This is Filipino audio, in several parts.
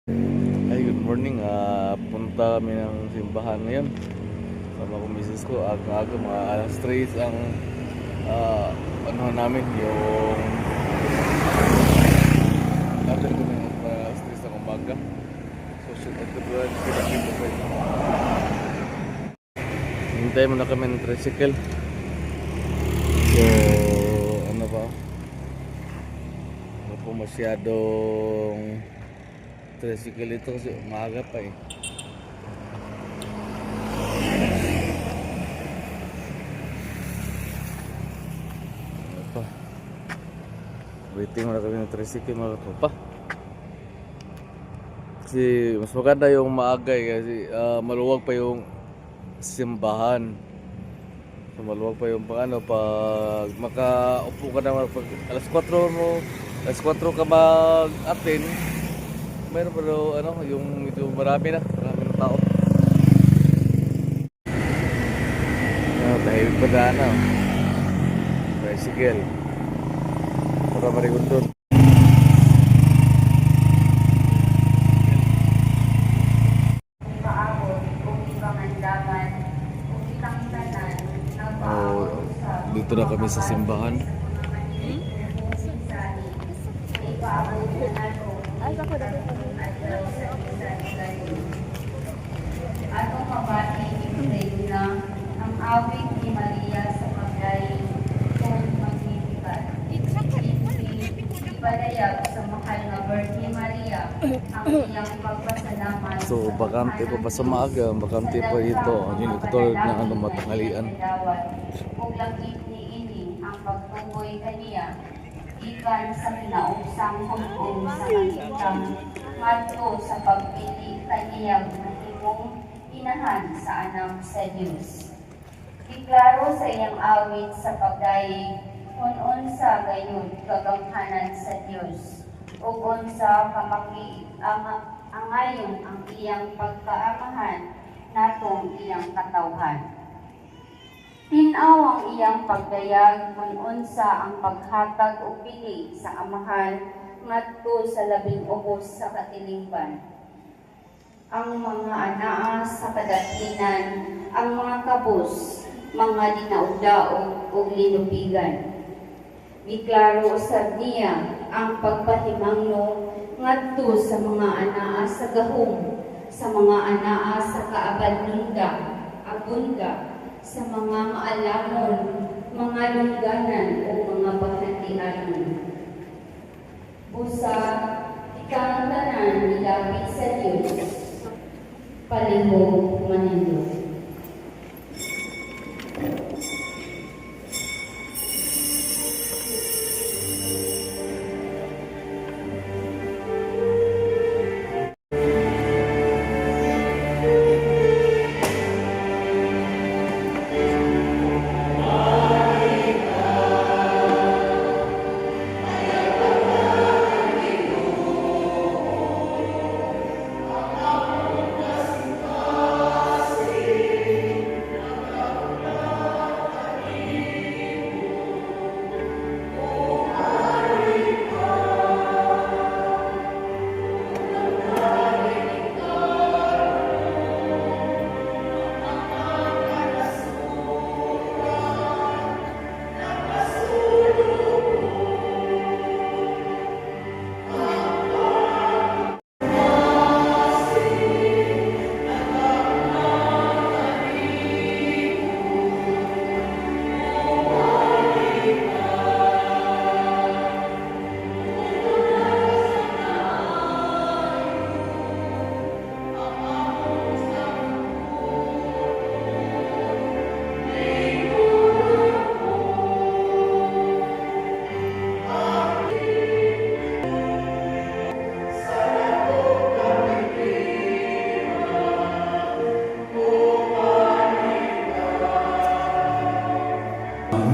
Ay, good morning. Punta kami ng simbahan ngayon. Sama ko misis ko. Aga-aga, mga alas 3 ang ano namin, yung natin ko ng alas 3 ng umaga. So, shoot out ko doon. Kita-kita ko ito. Hintay muna kami ng tricycle. So, ano ba? Ano po masyadong tricycle ito kasi umaga pa eh. Ano pa? Waiting muna kami ng tricycle mga tropa. Kasi mas maganda yung maaga eh, kasi maluwag pa yung simbahan. So maluwag pa yung pag makaupo ka naman pag alas 4 ka mag-attend. Meron pa daw yung medyo maraming tao. Tahimik pa daan tricycle. Para marikot doon. Dito na kami sa simbahan. Atong mabati na ang awit ni Maria sa pagdayeg kung magnifikat. Ipadayag sa mahal na Birhen Maria ang iyang pagpasalamat. So bakante pa sa maaga, bakante pa dito. Yung katulad ng matanghalian. Kung langit ni ini ang pagtukoy kaniya, ikan sa kinausang hugong sa kanitang ngadto sa pagpili kaniyang nahimong inahan sa anak sa Diyos. Iklaro sa iyang awit sa pagdayeg kung unsa gayon kaganghanan sa Diyos ug unsa angayon ang iyang pagkaamahan natong iyang katawhan. Tinaw ang iyang pagdayag kung unsa ang paghatag o pili sa amahan ngadto sa 12 sa katilingban. Ang mga anaa sa kadakhinan, ang mga kabus, mga dinaugdaog o linupigan. Giklaro usab niya ang pagpahimangno ngadto sa mga anaa sa gahom, sa mga anaa sa kaabandunda, abunda, sa mga maalamon, mga lungganan o mga bahatianon. Busa, ikang tanan nilapit sa Diyos, palihog manindog.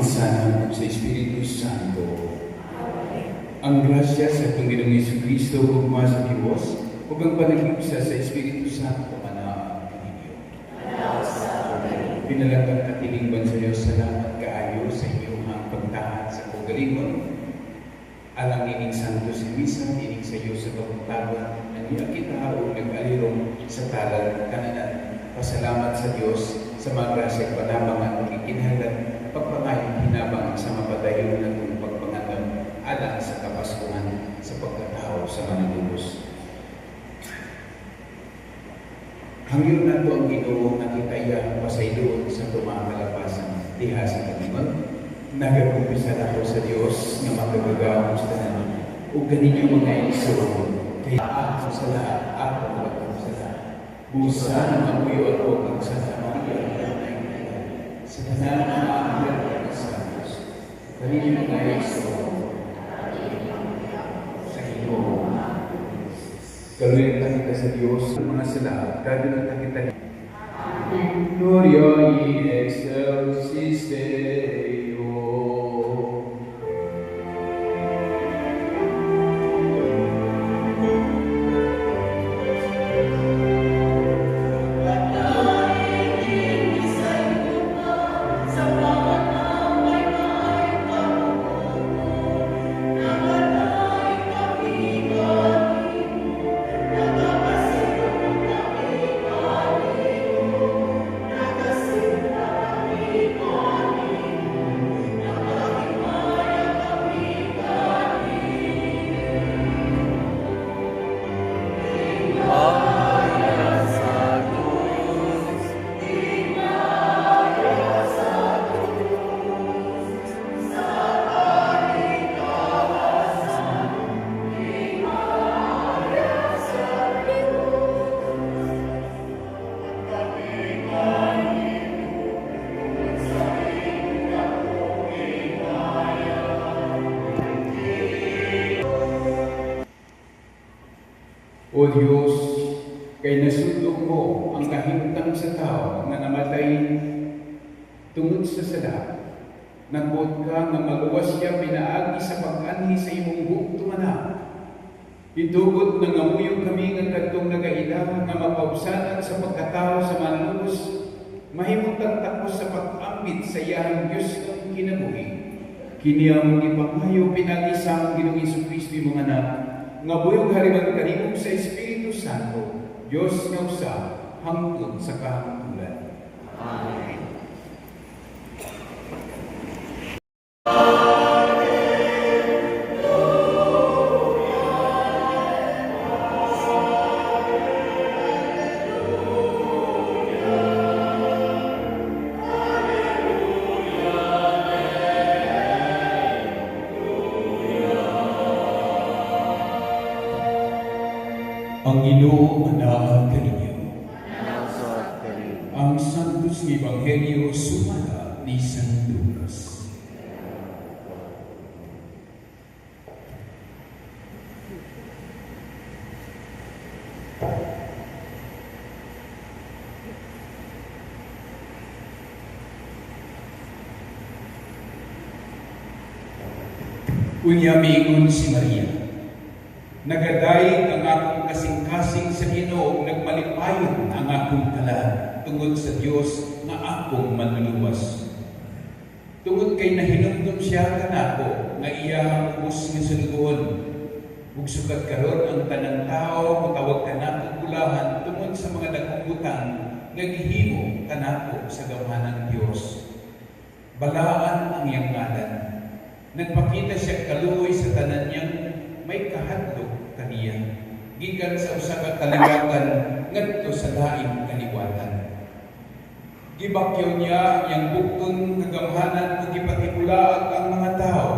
Sana sa Espiritu Santo. Ang grasya sa Panginoong Jesucristo ug sa Dios ug ang panagigsa sa Espiritu Santo manaa kaninyo. Pinalanggang katilingban sa Dios, salamat kaayo sa inyong pagtahan sa kagalingon. Alang ining santo si misa, ining sa iyo sa pagtawad ang iyakita o nag-alirong sa talan kananan. Pasalamat sa Diyos sa mga grasya panabang at pagkikinahanglan pagpangayong hinabang sa mapadayon na kung pagpangatam alang sa kapaskuhan sa pagkatao sa mananubos. Hanggang na ito ang Ginoo nakita iya pasayloon sa tumakalapasan diha sa Panginoon. Nagakumpisa na ako sa Diyos na magagagamos na naman. O ganinyo mga isurong, kaya ako sa lahat, ako magagam sa lahat. Busa ng amuyo ako ang sa tamang sa tanan ng maahir ng Santos. Ganinyo mga isurong, sa Ginoo. Kaluyan kita sa Diyos, ang mga sila, gagawin kita. Gloria in excelsis Deo. O Diyos, kay nasundok mo ang kahimtang sa tao na namatay tungod sa sala. Nagbuot ka nga magawas siya pinaagi sa pag-anhi sa imong bukto na. Itugot na ngamuyog kami nga kadtong nagaila nga mapausanan sa pagkatao sa manlubos, mahimutang tapos sa pag-ambit sa iyang Diyos ng kinabuhi. Kini ang ipangayo pinagi sa ang Ginoong Jesucristo imong anak, nga buyog hariman kanimong sa Espiritu Santo, Diyos nga usa, hangtod sa kahangtulan. Amen. Ang Ginoo manaag kaninyo. Ang Santos ng Ebanghelyo sumala ni San Lucas. Unya miingon si Maria, nagaday ang akong kasing-kasing sa Ginoo, nagmalipayon ang akong kalan tungod sa Dios nga akong manluluwas. Tungod kay nahinumdum siya kanako nga iyang ubos nga sulugon. Ug sugad karon ang tanang tao motawag kanako bulahan tungod sa mga dagkong butang nga gihimo kanako sa gamhanan Dios. Balaan ang iyang ngalan. Nagpakita siya kaluoy sa tanan niyang may kahadlok kaniya. Gikan sa usa ka kalingatan ngadto sa laing kaliwatan. Gibakyaw niya yang bukton kagamhanan ug gipatibulaag ang mga tao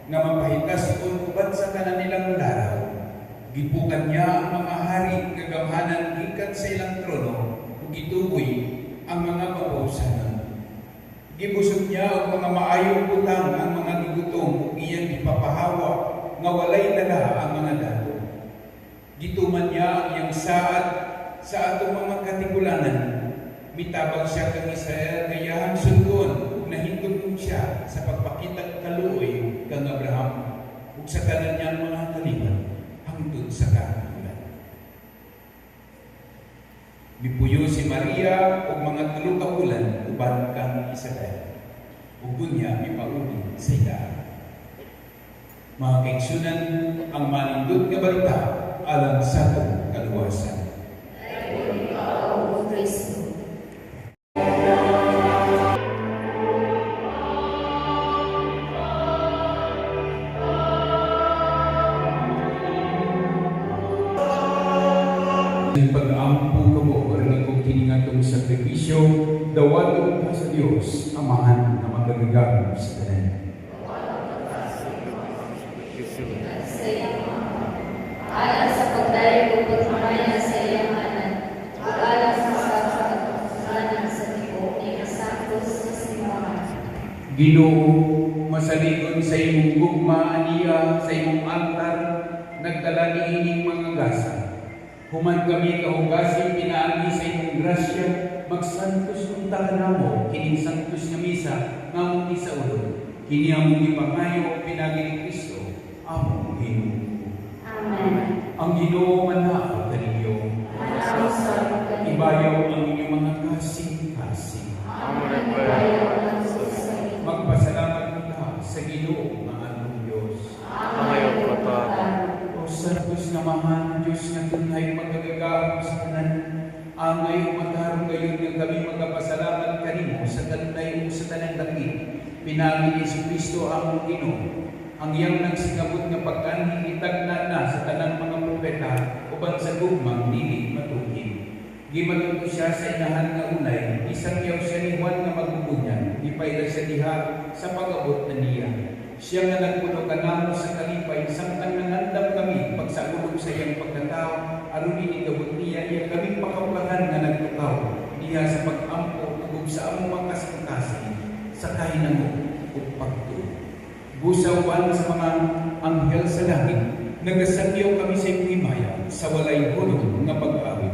nga mapahitas uban sa tanan nilang laraw. Gibukan niya ang mga hari kagamhanan gikan sa ilang trono ug gituboy ang mga mapausanan. Gibusog niya ang mga maayong butang ang mga gigutom ug iyang gipapahawa nga walay dala ang mga dato. Gituman niya ang iyang saad sa atong mga katigulanan. Mitabang siya kang Israel kayahang sundon ug nahindog siya sa pagpakitag kaluoy kang Abraham ug sa tanan niyang mga kaliban hangtod sa kahangtulan. Mipuyo si Maria ug mga 3 ka bulan uban kang Israel. Ug bunya mipauli sa ila. Mga kaigsunan, ang manindot nga balita alang sa atong kaluwasan. O Kristo. Ang pag-ampo kamo aron kung kiningatong sakripisyo, dawaton ka sa Dios amahan na magagagam sa tanan. Sa iyang alang sa pagdayeg ug pagmamaya sa iyang anak, ug alang sa kasalanan sa tibuok ni Santos sa simbahan. Ginoo, masaligon sa imong gugma aniya sa imong altar, nagdala niining mga gasa. Human kami kahugasin pinaagi sa imong grasya, magsantos kung taganamo, kining santos nga misa, ngamong isaulo. Kini among ipangayo, pinagi ni Kristo, among Ginoo. Amen. Ang Ginoo manaog kaninyo, Manaw sa pagkalimot. ibayaw ang inyong mga kasing-kasing. Magpasalamat kita sa Ginoo nga atong Dios. O santos nga mahal Diyos nga tunay magagagahom sa tanan, angay umatarong gayon nga kami magpasalamat kanimo sa kanunay o sa tanan dakit. Pinagi ni Kristo ang Ginoo, ang iyang nagsigabot nga pagkanhi itagna na sa tanang mga propeta uban sa gugmang dili matukin. Gimatuto siya sa inahan nga unay, isang yaw siya ni Juan nga magbubunyan, ipayla siya diha sa pag-abot na niya. Siya nga nagpuno kanamo sa kalipay, samtang nangandam kami pagsagulog sa iyang pagkatao, aron inigabot niya, iya kami pakaplahan nga nagtukaw, diha sa pag-ampo, ug sa among mga kasing-kasing, sa kahinamo ug pagtuo. Busawan sa mga anghel sa langit, nagasagyaw kami sa iyong himaya, sa walay hulog nga pag-awit.